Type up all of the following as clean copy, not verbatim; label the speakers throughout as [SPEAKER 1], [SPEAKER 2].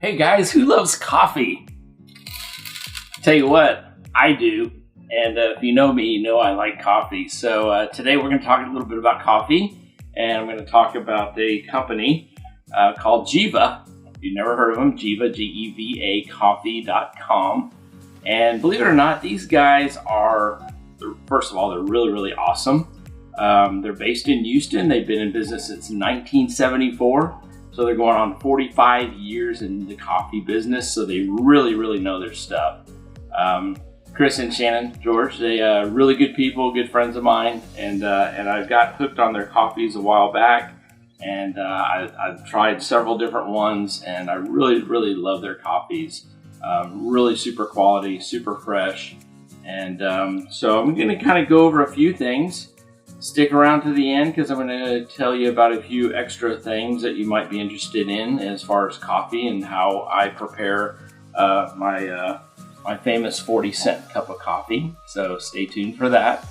[SPEAKER 1] Hey guys, who loves coffee? Tell you what, I do. And if you know me, you know I like coffee. So today we're going to talk a little bit about coffee. And I'm going to talk about a company called Geva. If you've never heard of them, Geva, G-E-V-A, coffee.com. And believe it or not, these guys are, first of all, they're really, really awesome. They're based in Houston. They've been in business since 1974. So they're going on 45 years in the coffee business. So they really, really know their stuff. Chris and Shannon George, they really good people, good friends of mine. And I got hooked on their coffees a while back. And I've tried several different ones. And I really, really love their coffees. Really super quality, super fresh. And so I'm going to kind of go over a few things. Stick around to the end because I'm going to tell you about a few extra things that you might be interested in as far as coffee and how I prepare my famous 40-cent cup of coffee. So stay tuned for that.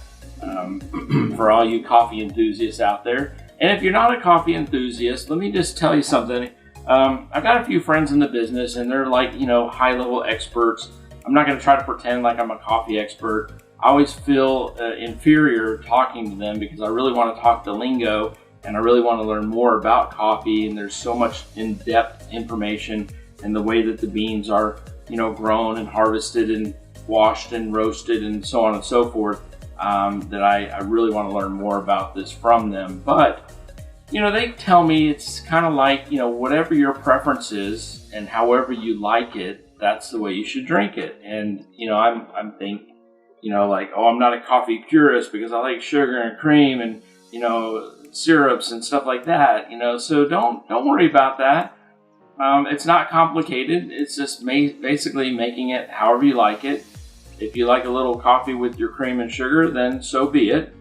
[SPEAKER 1] For all you coffee enthusiasts out there. And if you're not a coffee enthusiast, let me just tell you something. I've got a few friends in the business and they're like, high-level experts. I'm not going to try to pretend like I'm a coffee expert. I always feel inferior talking to them because I really want to talk the lingo and I really want to learn more about coffee, and there's so much in-depth information and the way that the beans are, grown and harvested and washed and roasted and so on and so forth, that I really want to learn more about this from them. But, they tell me it's kind of like, whatever your preference is and however you like it, that's the way you should drink it. And, I'm thinking, I'm not a coffee purist because I like sugar and cream and, syrups and stuff like that, so don't worry about that. It's not complicated. It's just basically making it however you like it. If you like a little coffee with your cream and sugar, then so be it.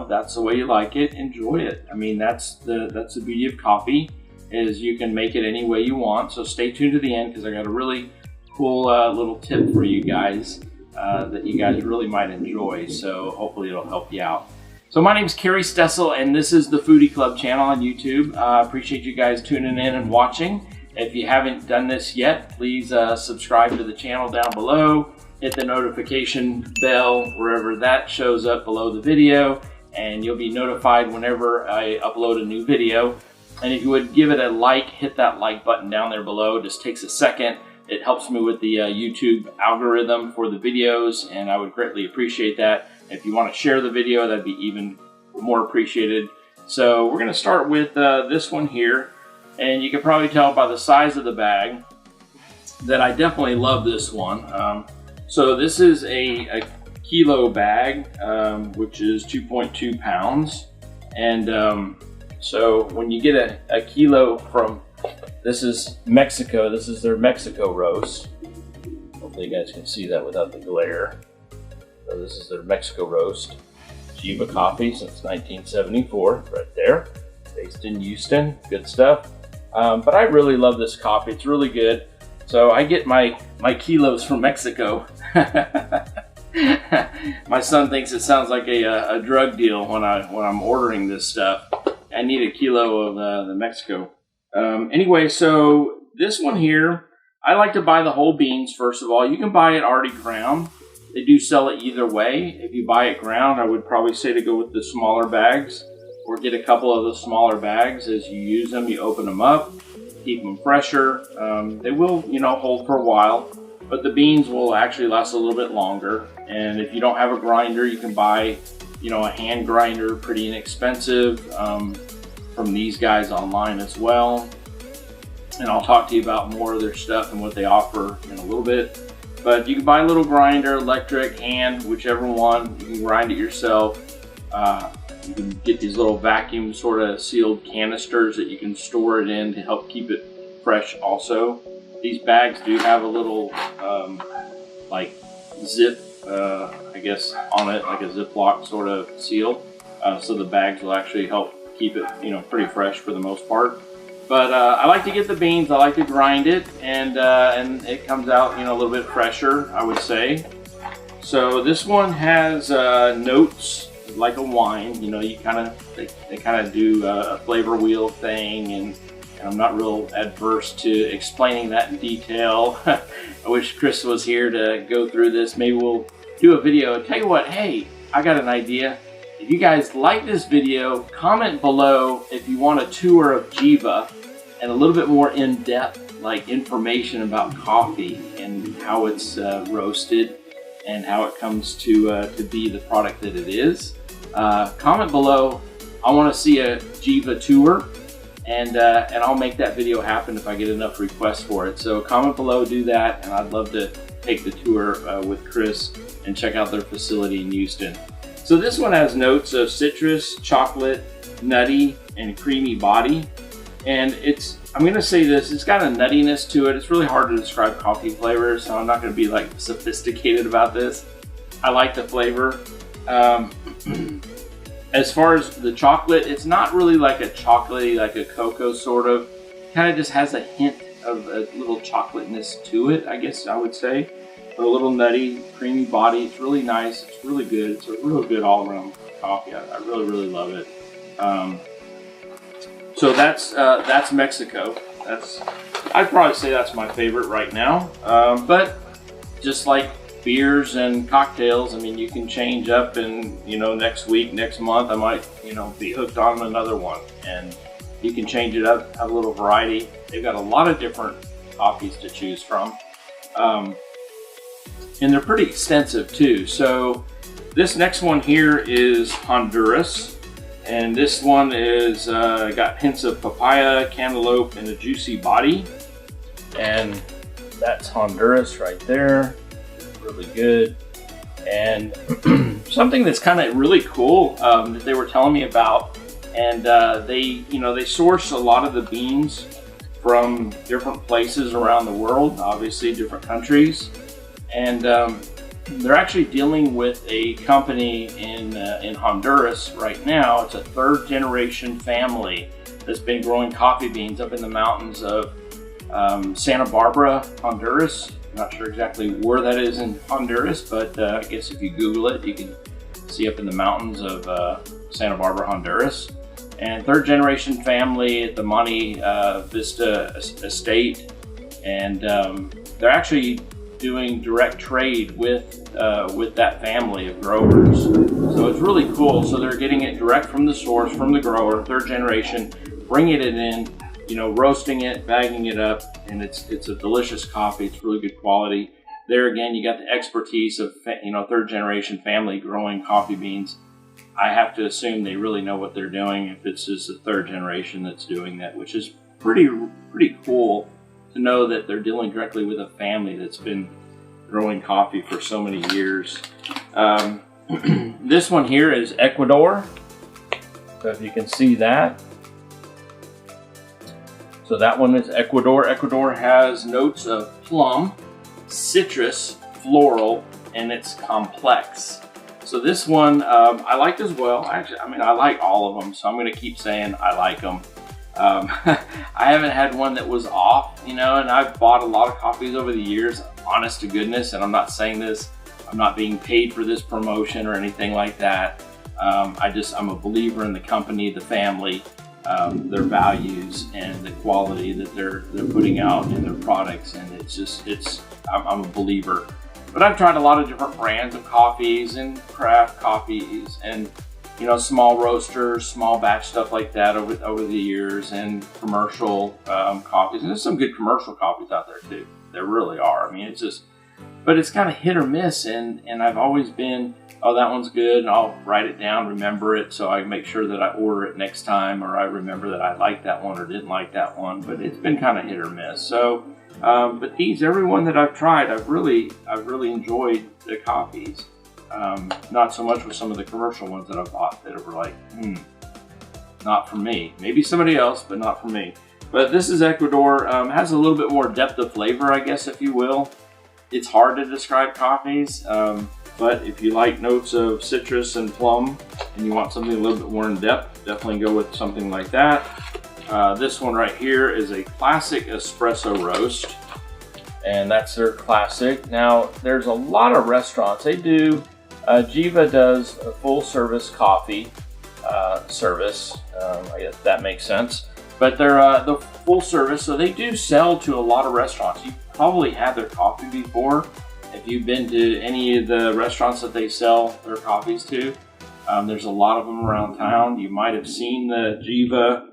[SPEAKER 1] That's the way you like it. Enjoy it. I mean, that's the beauty of coffee, is you can make it any way you want. So stay tuned to the end because I got a really cool little tip for you guys. That you guys really might enjoy, so hopefully it'll help you out. So my name is KerryStessel, and this is the Foodie Club channel on YouTube. I appreciate you guys tuning in and watching. If you haven't done this yet, please subscribe to the channel down below. Hit the notification bell wherever that shows up below the video, and you'll be notified whenever I upload a new video. And if you would give it a like, hit that like button down there below. It just takes a second. It helps me with the YouTube algorithm for the videos, and I would greatly appreciate that. If you want to share the video, that'd be even more appreciated. So we're going to start with this one here, and you can probably tell by the size of the bag that I definitely love this one. So this is a kilo bag, which is 2.2 pounds. And so when you get a kilo from, this is Mexico. This is their Mexico roast. Hopefully you guys can see that without the glare. So this is their Mexico roast. Geva coffee since 1974, right there. Based in Houston, good stuff. But I really love this coffee. It's really good. So I get my kilos from Mexico. My son thinks it sounds like a drug deal when I'm ordering this stuff. I need a kilo of the Mexico. Anyway, so this one here, I like to buy the whole beans. First of all, you can buy it already ground. They do sell it either way. If you buy it ground, I would probably say to go with the smaller bags, or get a couple of the smaller bags. As you use them, you open them up, keep them fresher. They will, hold for a while, but the beans will actually last a little bit longer. And if you don't have a grinder, you can buy, a hand grinder, pretty inexpensive. From these guys online as well, and I'll talk to you about more of their stuff and what they offer in a little bit. But you can buy a little grinder, electric, hand, whichever one. You can grind it yourself. You can get these little vacuum sort of sealed canisters that you can store it in to help keep it fresh also. These bags do have a little like zip, I guess, on it, like a Ziploc sort of seal. So the bags will actually help keep it, pretty fresh for the most part. But I like to get the beans. I like to grind it, and it comes out, a little bit fresher, I would say. So this one has notes like a wine. They kind of do a flavor wheel thing, and and I'm not real adverse to explaining that in detail. I wish Chris was here to go through this. Maybe we'll do a video. Tell you what, hey, I got an idea. If you guys like this video, comment below if you want a tour of Geva and a little bit more in-depth like information about coffee and how it's roasted and how it comes to be the product that it is. Comment below. I want to see a Geva tour, and I'll make that video happen if I get enough requests for it. So comment below, do that, and I'd love to take the tour with Chris and check out their facility in Houston. So this one has notes of citrus, chocolate, nutty, and creamy body. And I'm gonna say this, it's got a nuttiness to it. It's really hard to describe coffee flavors, so I'm not gonna be like sophisticated about this. I like the flavor. As far as the chocolate, it's not really like a chocolatey, like a cocoa sort of. Kind of just has a hint of a little chocolateness to it, I guess I would say. But a little nutty, creamy body. It's really nice. It's really good. It's a real good all-around coffee. I really, really love it. So that's Mexico. I'd probably say that's my favorite right now. But just like beers and cocktails, I mean, you can change up, and next week, next month, I might be hooked on another one, and you can change it up, have a little variety. They've got a lot of different coffees to choose from, and they're pretty extensive too. So this next one here is Honduras, and this one is got hints of papaya, cantaloupe, and a juicy body, and that's Honduras right there. Really good. And something that's kind of really cool that they were telling me about, and they source a lot of the beans from different places around the world, obviously different countries, and they're actually dealing with a company in Honduras right now. It's a third generation family that's been growing coffee beans up in the mountains of Santa Barbara, Honduras. Not sure exactly where that is in Honduras, but I guess if you Google it, you can see up in the mountains of Santa Barbara, Honduras. And third generation family at the Monte Vista estate, and they're actually doing direct trade with that family of growers. So it's really cool. So they're getting it direct from the source, from the grower, third generation, bringing it in, roasting it, bagging it up, and it's a delicious coffee. It's really good quality. There again, you got the expertise of third generation family growing coffee beans. I have to assume they really know what they're doing if it's just the third generation that's doing that, which is pretty cool to know that they're dealing directly with a family that's been growing coffee for so many years. This one here is Ecuador. So if you can see that. So that one is Ecuador. Ecuador has notes of plum, citrus, floral, and it's complex. So this one I liked as well. Actually, I like all of them, so I'm going to keep saying I like them. I haven't had one that was off, and I've bought a lot of coffees over the years, honest to goodness, and I'm not saying this, I'm not being paid for this promotion or anything like that. I'm a believer in the company, the family, their values, and the quality that they're putting out in their products, and I'm a believer. But I've tried a lot of different brands of coffees and craft coffees and small roasters, small batch stuff like that over the years, and commercial coffees. And there's some good commercial coffees out there too. There really are. But it's kind of hit or miss, and I've always been, oh, that one's good, and I'll write it down, remember it, so I make sure that I order it next time, or I remember that I liked that one or didn't like that one. But it's been kind of hit or miss. So, but every one that I've tried, I've really enjoyed the coffees. Not so much with some of the commercial ones that I've bought that were like, not for me. Maybe somebody else, but not for me. But this is Ecuador. Has a little bit more depth of flavor, I guess, if you will. It's hard to describe coffees, but if you like notes of citrus and plum and you want something a little bit more in depth, definitely go with something like that. This one right here is a classic espresso roast, and that's their classic. Now, there's a lot of restaurants. They do, Geva does a full service coffee service. I guess that makes sense. But they're the full service, so they do sell to a lot of restaurants. You probably had their coffee before if you've been to any of the restaurants that they sell their coffees to. There's a lot of them around town. You might have seen the Geva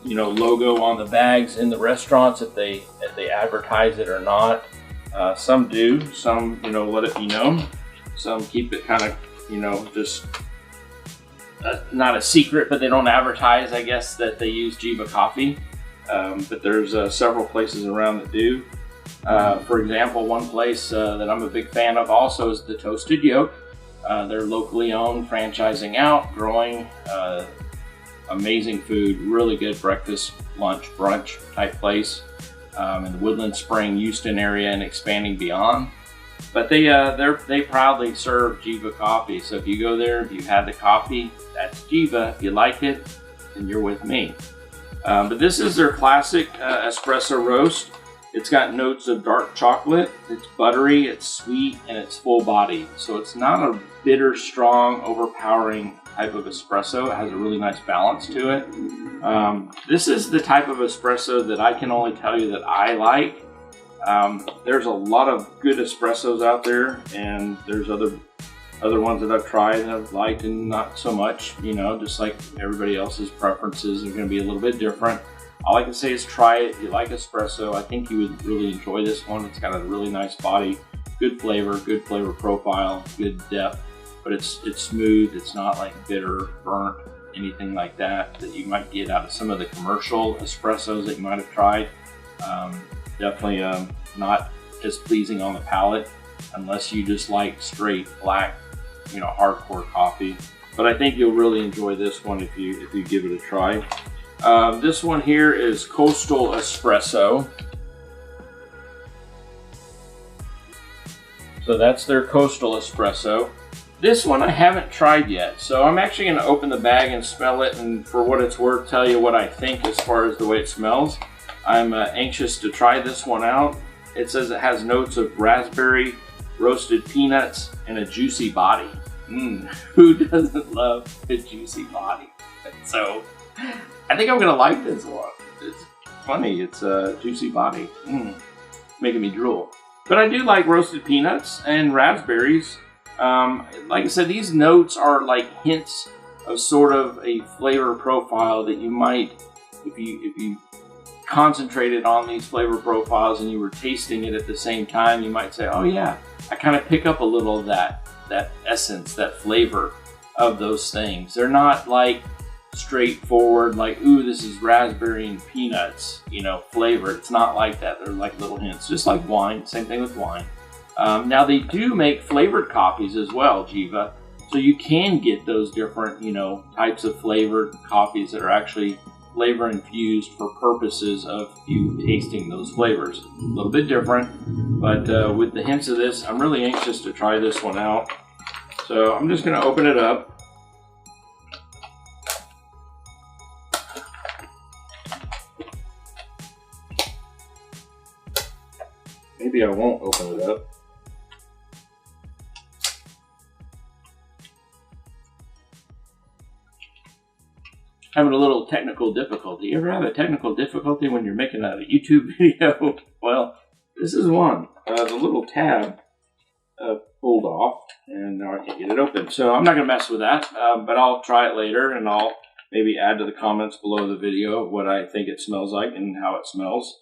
[SPEAKER 1] logo on the bags in the restaurants if they advertise it or not. Some do, some let it be known. Some keep it kind of just not a secret, but they don't advertise, I guess, that they use Geva coffee. But there's several places around that do. For example, one place that I'm a big fan of also is the Toasted Yolk. They're locally owned, franchising out, growing, amazing food, really good breakfast, lunch, brunch type place in the Woodland Spring, Houston area, and expanding beyond. But they proudly serve Geva coffee. So if you go there, if you've had the coffee, that's Geva. If you like it, then you're with me. But this is their classic espresso roast. It's got notes of dark chocolate, it's buttery, it's sweet, and it's full body. So it's not a bitter, strong, overpowering type of espresso. It has a really nice balance to it. This is the type of espresso that I can only tell you that I like. There's a lot of good espressos out there, and there's other ones that I've tried and I've liked and not so much. Just like everybody else's preferences are going to be a little bit different. All I can say is try it. If you like espresso, I think you would really enjoy this one. It's got a really nice body, good flavor profile, good depth, but it's smooth. It's not like bitter, burnt, anything like that you might get out of some of the commercial espressos that you might have tried. Definitely not as pleasing on the palate unless you just like straight black, hardcore coffee. But I think you'll really enjoy this one if you give it a try. This one here is Coastal Espresso. So that's their Coastal Espresso. This one I haven't tried yet, so I'm actually going to open the bag and smell it, and for what it's worth, tell you what I think as far as the way it smells. I'm anxious to try this one out. It says it has notes of raspberry, roasted peanuts, and a juicy body. Who doesn't love a juicy body? So I think I'm gonna like this one. It's funny, it's a juicy body. Making me drool. But I do like roasted peanuts and raspberries. Like I said, these notes are like hints of sort of a flavor profile that you might, if you concentrated on these flavor profiles and you were tasting it at the same time, you might say, oh yeah, I kind of pick up a little of that essence, that flavor of those things. They're not like straightforward, like, ooh, this is raspberry and peanuts, flavor. It's not like that. They're like little hints, just like wine. Same thing with wine. Now they do make flavored coffees as well, Geva. So you can get those different, types of flavored coffees that are actually flavor infused for purposes of you tasting those flavors. A little bit different, but with the hints of this, I'm really anxious to try this one out. So I'm just going to open it up. Maybe I won't open it up. Having a little technical difficulty. You ever have a technical difficulty when you're making a YouTube video? Well, this is one. The little tab pulled off, and now I can't get it open. So I'm not going to mess with that, but I'll try it later, and I'll maybe add to the comments below the video what I think it smells like and how it smells.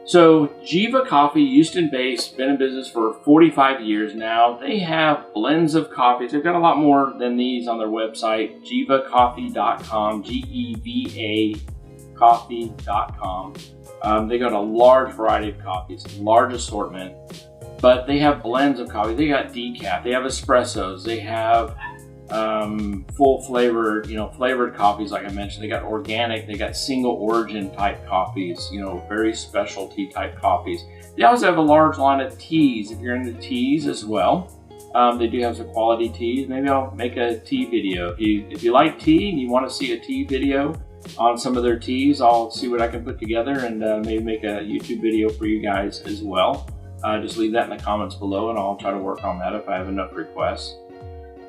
[SPEAKER 1] So Geva Coffee, Houston-based, been in business for 45 years now. They have blends of coffees. They've got a lot more than these on their website, gevacoffee.com, G-E-V-A coffee.com. They got a large variety of coffees, large assortment, but they have blends of coffee. They got decaf, they have espressos, they have full flavored, flavored coffees like I mentioned. They got organic, they got single origin type coffees, very specialty type coffees. They also have a large line of teas, if you're into teas as well. They do have some quality teas. Maybe I'll make a tea video. If you like tea and you want to see a tea video on some of their teas, I'll see what I can put together and maybe make a YouTube video for you guys as well. Just leave that in the comments below and I'll try to work on that if I have enough requests.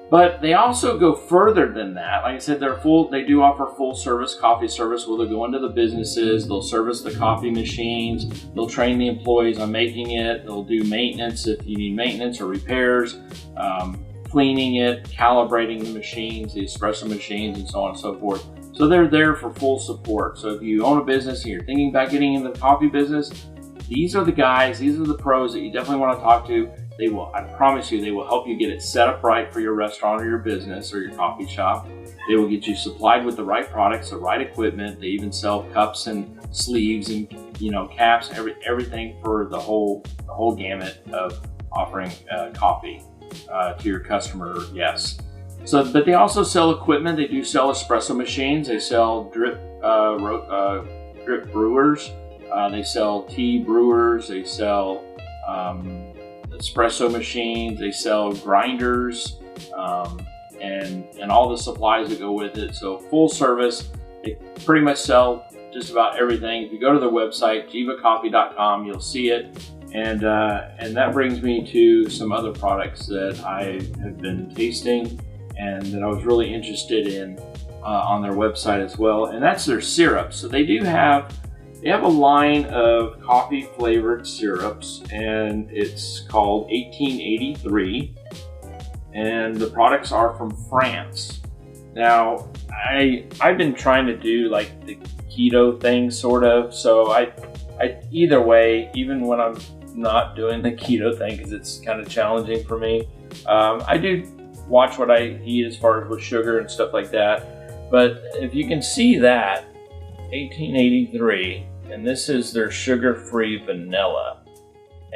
[SPEAKER 1] But they also go further than that. Like I said, they do offer full service coffee service where they'll go into the businesses, they'll service the coffee machines, they'll train the employees on making it, they'll do maintenance if you need maintenance or repairs, cleaning it, calibrating the machines, the espresso machines, and so on and so forth. So they're there for full support. So if you own a business and you're thinking about getting into the coffee business, these are the guys, these are the pros that you definitely want to talk to. They will, I promise you, they will help you get it set up right for your restaurant or your business or your coffee shop. They will get you supplied with the right products, the right equipment. They even sell cups and sleeves and caps, everything for the whole gamut of offering coffee to your customer or guests. So, but they also sell equipment. They do sell espresso machines. They sell drip brewers. They sell tea brewers. They sell espresso machines, they sell grinders, and all the supplies that go with it. So full service, they pretty much sell just about everything. If you go to their website, gevacoffee.com, you'll see it. And that brings me to some other products that I have been tasting and that I was really interested in on their website as well. And that's their syrups. So they have a line of coffee flavored syrups, and it's called 1883, and the products are from France. Now, I've been trying to do like the keto thing sort of, so I either way, even when I'm not doing the keto thing because it's kind of challenging for me, I do watch what I eat as far as with sugar and stuff like that. But if you can see that 1883, and this is their sugar-free vanilla,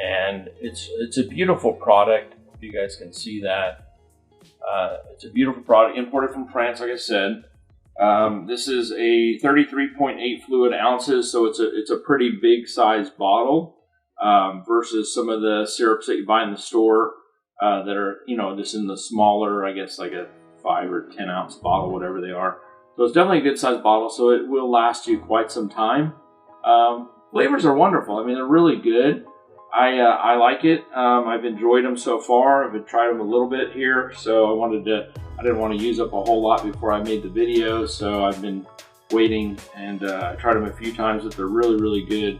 [SPEAKER 1] and it's a beautiful product. If you guys can see that, it's a beautiful product imported from France. Like I said, this is a 33.8 fluid ounces, so it's a pretty big size bottle versus some of the syrups that you buy in the store that are just in the smaller, I guess like a 5 or 10 ounce bottle, whatever they are. So it's definitely a good sized bottle, so it will last you quite some time. Flavors are wonderful. I mean, they're really good. I like it. I've enjoyed them so far. I've tried them a little bit here, so I didn't want to use up a whole lot before I made the video, so I've been waiting, and I tried them a few times, but they're really, really good.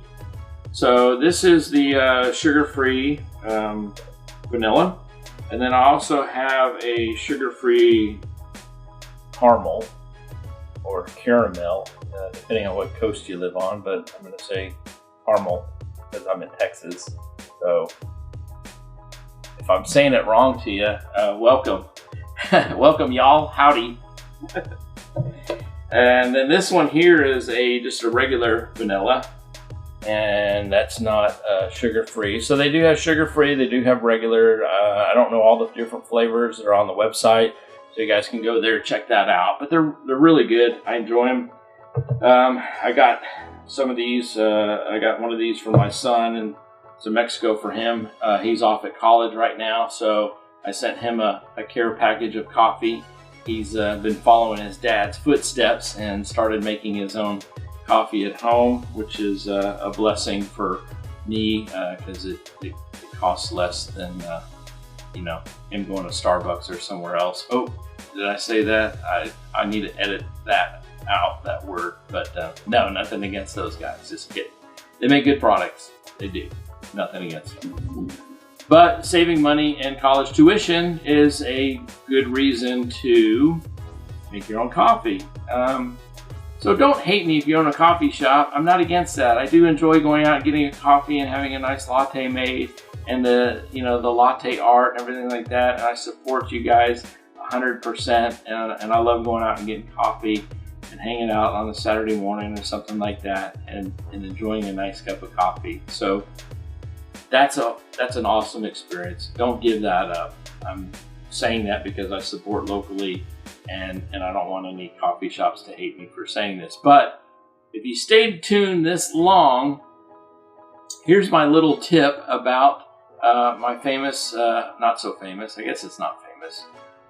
[SPEAKER 1] So this is the sugar-free vanilla, and then I also have a sugar-free caramel or caramel, depending on what coast you live on, but I'm going to say caramel because I'm in Texas. So if I'm saying it wrong to you, welcome. Welcome, y'all. Howdy. And then this one here is just a regular vanilla, and that's not sugar-free. So they do have sugar-free, they do have regular. I don't know all the different flavors that are on the website, so you guys can go there and check that out. But they're really good. I enjoy them. I got some of these. I got one of these for my son, and it's in Mexico for him. He's off at college right now, so I sent him a care package of coffee. He's been following his dad's footsteps and started making his own coffee at home, which is a blessing for me because it costs less than him going to Starbucks or somewhere else. Oh, did I say that? I need to edit that out, that word. But no, nothing against those guys. Just kidding. They make good products. They do. Nothing against them. But saving money and college tuition is a good reason to make your own coffee. So don't hate me if you own a coffee shop. I'm not against that. I do enjoy going out and getting a coffee and having a nice latte made, and the latte art and everything like that. And I support you guys 100%. And I love going out and getting coffee and hanging out on a Saturday morning or something like that, and enjoying a nice cup of coffee. So that's an awesome experience. Don't give that up. I'm saying that because I support locally, and I don't want any coffee shops to hate me for saying this. But if you stayed tuned this long, here's my little tip about my famous, not so famous, I guess it's not famous,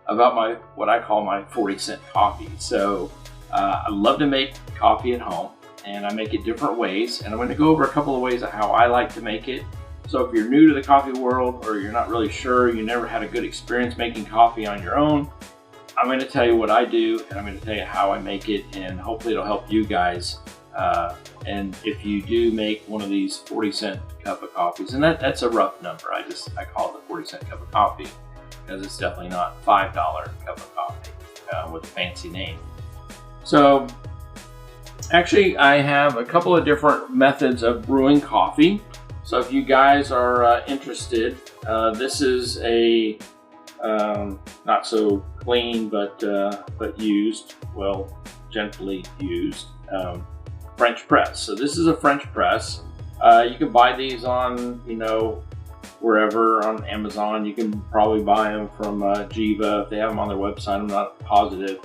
[SPEAKER 1] about what I call my 40-cent coffee. So I love to make coffee at home, and I make it different ways, and I'm going to go over a couple of ways of how I like to make it. So if you're new to the coffee world, or you're not really sure, you never had a good experience making coffee on your own, I'm going to tell you what I do, and I'm going to tell you how I make it, and hopefully it'll help you guys. And if you do make one of these 40-cent cup of coffees, and that's a rough number, I call it the 40-cent cup of coffee, because it's definitely not $5 cup of coffee with a fancy name. So actually, I have a couple of different methods of brewing coffee. So if you guys are interested, this is a not so clean, but used, well, gently used French press. So this is a French press. You can buy these on, wherever, on Amazon. You can probably buy them from Geva if they have them on their website. I'm not positive.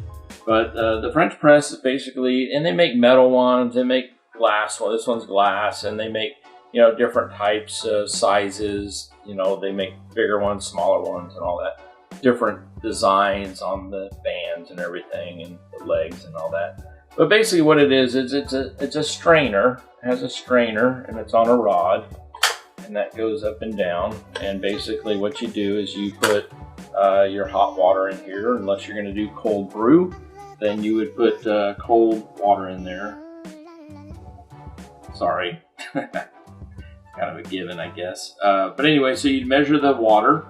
[SPEAKER 1] But the French press is basically, and they make metal ones, they make glass ones. This one's glass, and they make, different types, sizes. They make bigger ones, smaller ones, and all that. Different designs on the bands and everything, and the legs and all that. But basically what it is it's a strainer. It has a strainer, and it's on a rod, and that goes up and down. And basically what you do is you put your hot water in here. Unless you're going to do cold brew, then you would put cold water in there. Sorry. Kind of a given, I guess. But anyway, so you measure the water.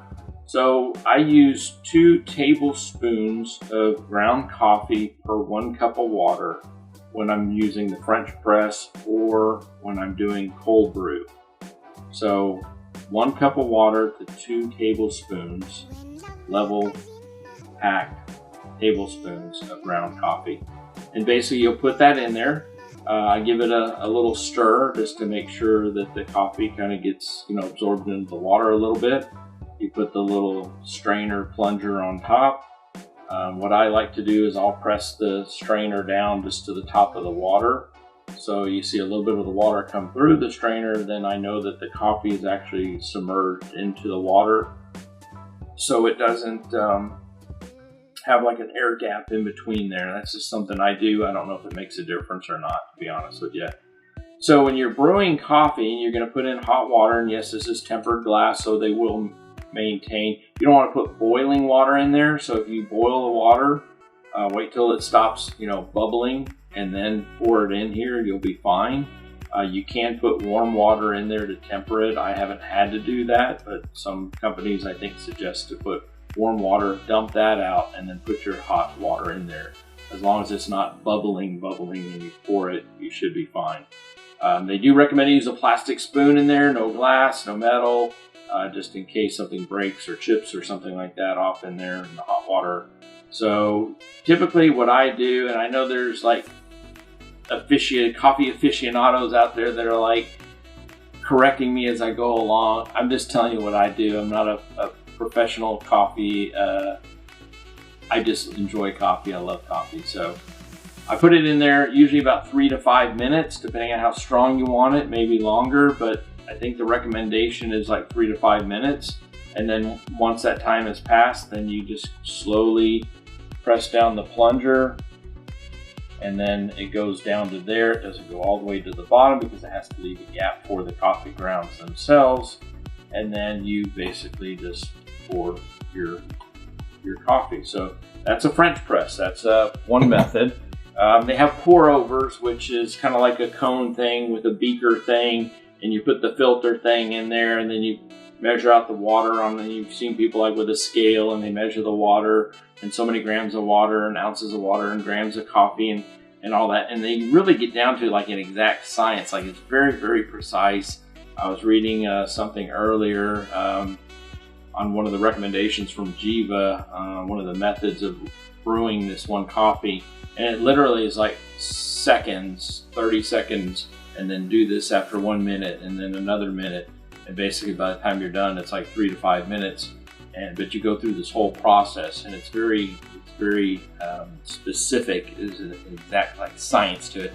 [SPEAKER 1] So I use 2 tablespoons of ground coffee per 1 cup of water when I'm using the French press or when I'm doing cold brew. So 1 cup of water to 2 tablespoons, level packed tablespoons of ground coffee. And basically you'll put that in there. I give it a little stir just to make sure that the coffee kind of gets absorbed into the water a little bit. You put the little strainer plunger on top. What I like to do is I'll press the strainer down just to the top of the water. So you see a little bit of the water come through the strainer, then I know that the coffee is actually submerged into the water. So it doesn't have like an air gap in between there. That's just something I do. I don't know if it makes a difference or not, to be honest with you. So when you're brewing coffee, you're going to put in hot water, and yes, this is tempered glass, so they will maintain. You don't want to put boiling water in there, so if you boil the water, wait till it stops bubbling and then pour it in here. You'll be fine. You can put warm water in there to temper it. I haven't had to do that, but some companies I think suggest to put warm water, dump that out, and then put your hot water in there. As long as it's not bubbling and you pour it, you should be fine. They do recommend you use a plastic spoon in there, no glass, no metal, just in case something breaks or chips or something like that off in there in the hot water. So typically what I do, and I know there's like coffee aficionados out there that are like correcting me as I go along. I'm just telling you what I do. I'm not a professional coffee. I just enjoy coffee. I love coffee. So I put it in there usually about 3 to 5 minutes, depending on how strong you want it, maybe longer, but I think the recommendation is like 3 to 5 minutes. And then once that time has passed, then you just slowly press down the plunger, and then it goes down to there. It doesn't go all the way to the bottom because it has to leave a gap for the coffee grounds themselves. And then you basically just pour your coffee. So that's a French press. That's one method. They have pour overs, which is kind of like a cone thing with a beaker thing, and you put the filter thing in there, and then you measure out the water on. And you've seen people like with a scale, and they measure the water and so many grams of water and ounces of water and grams of coffee and all that. And they really get down to like an exact science. Like it's very, very precise. I was reading something earlier on one of the recommendations from Geva, one of the methods of brewing this one coffee. And it literally is like seconds, 30 seconds, and then do this after 1 minute and then another minute. And basically by the time you're done, it's like 3 to 5 minutes. But you go through this whole process, and it's very specific. There's an exact like science to it.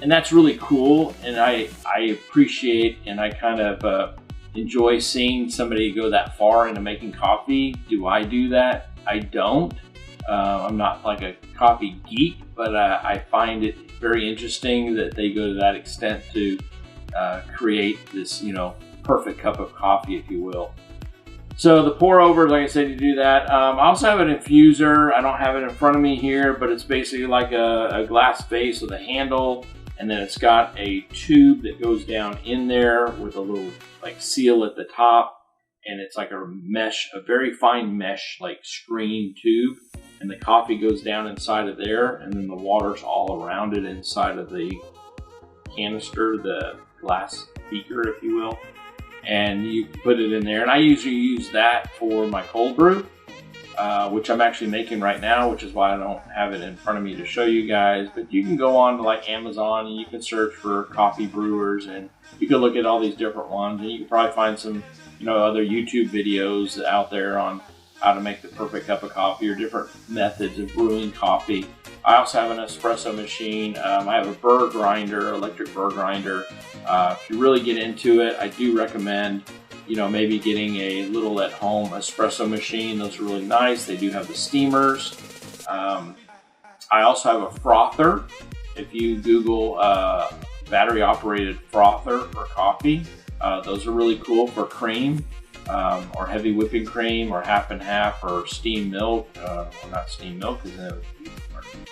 [SPEAKER 1] And that's really cool. And I appreciate, and I kind of enjoy seeing somebody go that far into making coffee. Do I do that? I don't. I'm not like a coffee geek, but I find it very interesting that they go to that extent to create this, perfect cup of coffee, if you will. So the pour over, like I said, you do that. I also have an infuser. I don't have it in front of me here, but it's basically like a glass vase with a handle, and then it's got a tube that goes down in there with a little like seal at the top, and it's like a mesh, a very fine mesh like screen tube, and the coffee goes down inside of there, and then the water's all around it inside of the canister, the glass beaker, if you will. And you put it in there, and I usually use that for my cold brew, which I'm actually making right now, which is why I don't have it in front of me to show you guys. But you can go on to like Amazon and you can search for coffee brewers, and you can look at all these different ones, and you can probably find some, you know, other YouTube videos out there on how to make the perfect cup of coffee or different methods of brewing coffee. I also have an espresso machine. I have a burr grinder, electric burr grinder. If you really get into it, I do recommend, you know, maybe getting a little at home espresso machine. Those are really nice. They do have the steamers. I also have a frother. If you Google battery operated frother for coffee, those are really cool for cream, or heavy whipping cream, or half and half, or steamed milk, or not steamed milk because then it would be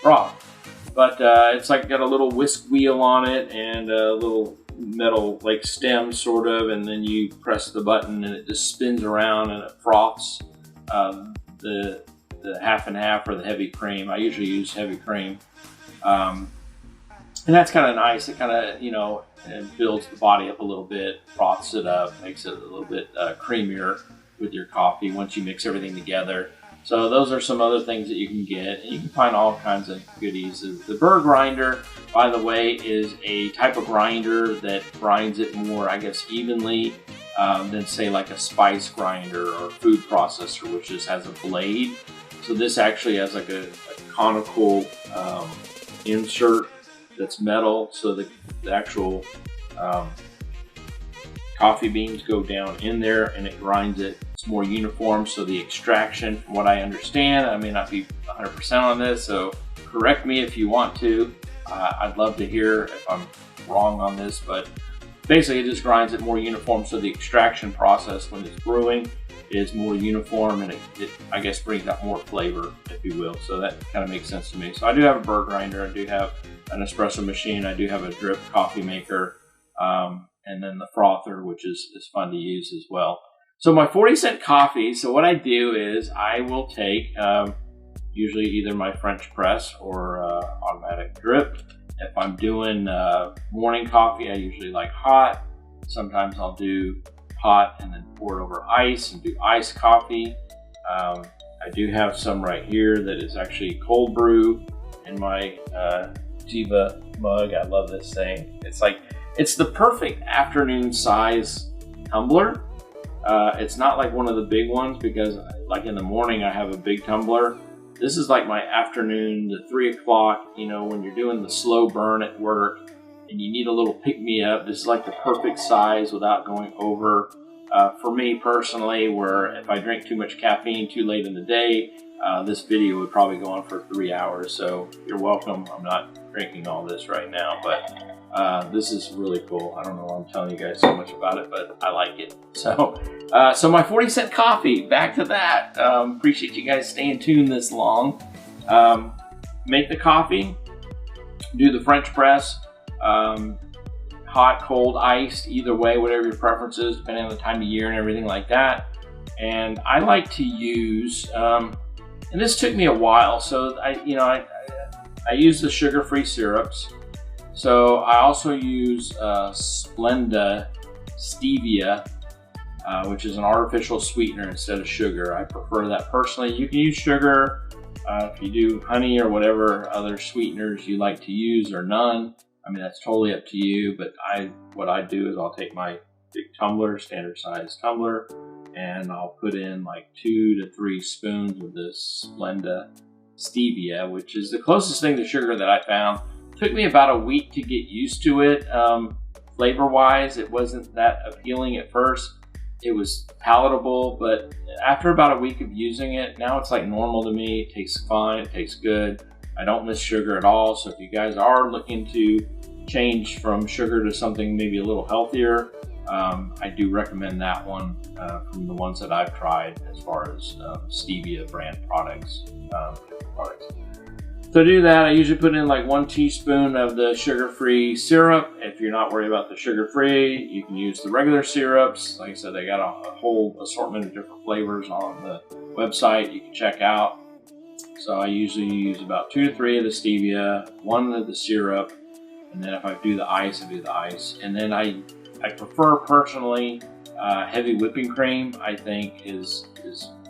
[SPEAKER 1] froth. But it's like got a little whisk wheel on it and a little metal like stem sort of, and then you press the button and it just spins around and it froths the half and half or the heavy cream. I usually use heavy cream, and that's kind of nice. It kind of, you know, it builds the body up a little bit, froths it up, makes it a little bit creamier with your coffee once you mix everything together. So those are some other things that you can get, and you can find all kinds of goodies. The burr grinder, by the way, is a type of grinder that grinds it more, I guess, evenly than say like a spice grinder or food processor, which just has a blade. So this actually has like a conical insert that's metal, so the actual coffee beans go down in there and it grinds it. It's more uniform, so the extraction, from what I understand, I may not be 100% on this, so correct me if you want to. I'd love to hear if I'm wrong on this, but basically it just grinds it more uniform, so the extraction process when it's brewing is more uniform, and it I guess brings out more flavor, if you will. So that kind of makes sense to me. So I do have a burr grinder, I do have an espresso machine, I do have a drip coffee maker, and then the frother, which is fun to use as well. So my 40-cent coffee, so what I do is I will take usually either my French press or automatic drip. If I'm doing morning coffee, I usually like hot. Sometimes I'll do hot and then pour it over ice and do iced coffee. I do have some right here that is actually cold brew in my Geva mug. I love this thing. It's the perfect afternoon size tumbler. It's not like one of the big ones, because like in the morning I have a big tumbler. This is like my afternoon, the 3 o'clock, you know, when you're doing the slow burn at work and you need a little pick-me-up. This is like the perfect size without going over. For me personally, where if I drink too much caffeine too late in the day, this video would probably go on for 3 hours. So you're welcome. I'm not drinking all this right now, but this is really cool. I don't know why I'm telling you guys so much about it, but I like it. So my 40-cent coffee, back to that. Appreciate you guys staying tuned this long. Make the coffee, do the French press, hot, cold, iced, either way, whatever your preference is, depending on the time of year and everything like that. And I like to use, and this took me a while, so I use the sugar-free syrups. So I also use Splenda Stevia, which is an artificial sweetener instead of sugar. I prefer that personally. You can use sugar if you do honey or whatever other sweeteners you like to use, or none. I mean, that's totally up to you, but what I do is I'll take my big tumbler, standard size tumbler, and I'll put in like 2 to 3 spoons of this Splenda Stevia, which is the closest thing to sugar that I found. It took me about a week to get used to it. Flavor-wise, it wasn't that appealing at first. It was palatable, but after about a week of using it, now it's like normal to me. It tastes fine, it tastes good. I don't miss sugar at all, so if you guys are looking to change from sugar to something maybe a little healthier, I do recommend that one from the ones that I've tried as far as stevia brand products. So to do that, I usually put in like 1 teaspoon of the sugar-free syrup. If you're not worried about the sugar-free, you can use the regular syrups. Like I said, they got a whole assortment of different flavors on the website you can check out. So I usually use about 2 to 3 of the stevia, 1 of the syrup, and then if I do the ice, I do the ice. And then I prefer personally heavy whipping cream. I think is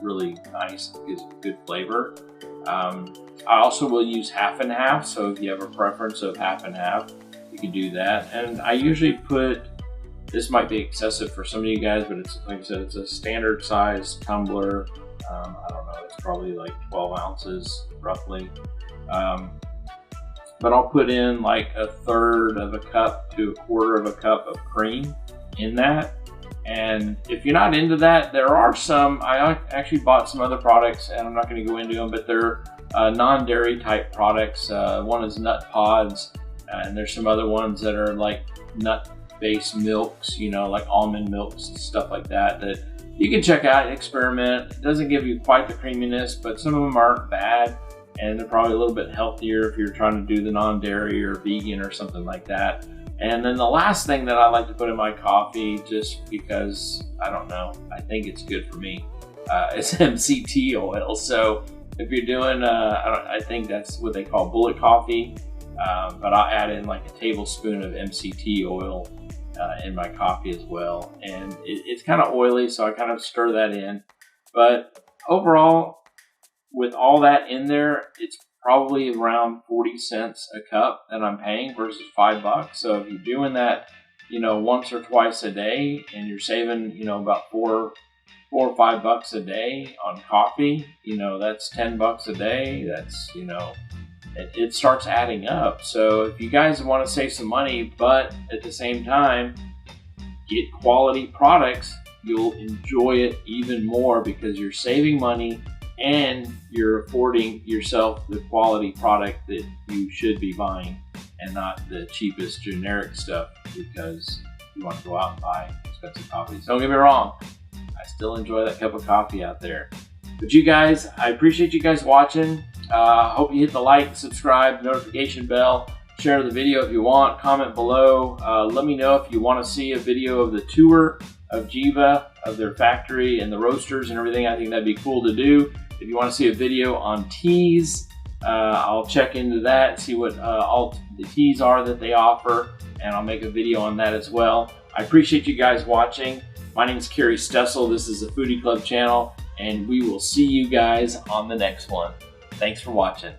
[SPEAKER 1] really nice, gives good flavor. I also will use half and half, so if you have a preference of half and half, you can do that. And I usually put, this might be excessive for some of you guys, but it's, like I said, it's a standard size tumbler. I don't know, it's probably like 12 ounces roughly. But I'll put in like 1/3 of a cup to 1/4 of a cup of cream in that. And if you're not into that, there are some, I actually bought some other products and I'm not going to go into them, but they're non-dairy type products. One is nut pods, and there's some other ones that are like nut-based milks, you know, like almond milks and stuff like that, that you can check out and experiment. It doesn't give you quite the creaminess, but some of them aren't bad, and they're probably a little bit healthier if you're trying to do the non-dairy or vegan or something like that. And then the last thing that I like to put in my coffee, just because, I don't know, I think it's good for me, is MCT oil. So if you're doing, I think that's what they call bullet coffee, but I'll add in like a tablespoon of MCT oil in my coffee as well. And it's kind of oily, so I kind of stir that in. But overall, with all that in there, it's probably around 40 cents a cup that I'm paying versus $5. So if you're doing that, you know, once or twice a day, and you're saving, you know, about $4 or $5 a day on coffee, you know, that's $10 a day. That's, you know, it starts adding up. So if you guys want to save some money, but at the same time get quality products, you'll enjoy it even more because you're saving money and you're affording yourself the quality product that you should be buying, and not the cheapest generic stuff because you want to go out and buy expensive coffees. Don't get me wrong, I still enjoy that cup of coffee out there. But you guys, I appreciate you guys watching. Hope you hit the like, subscribe, notification bell, share the video if you want, comment below. Let me know if you want to see a video of the tour of Geva, of their factory and the roasters and everything. I think that'd be cool to do. If you want to see a video on teas, I'll check into that, see what all the teas are that they offer, and I'll make a video on that as well. I appreciate you guys watching. My name is KerryStessel. This is the Foodie Club channel, and we will see you guys on the next one. Thanks for watching.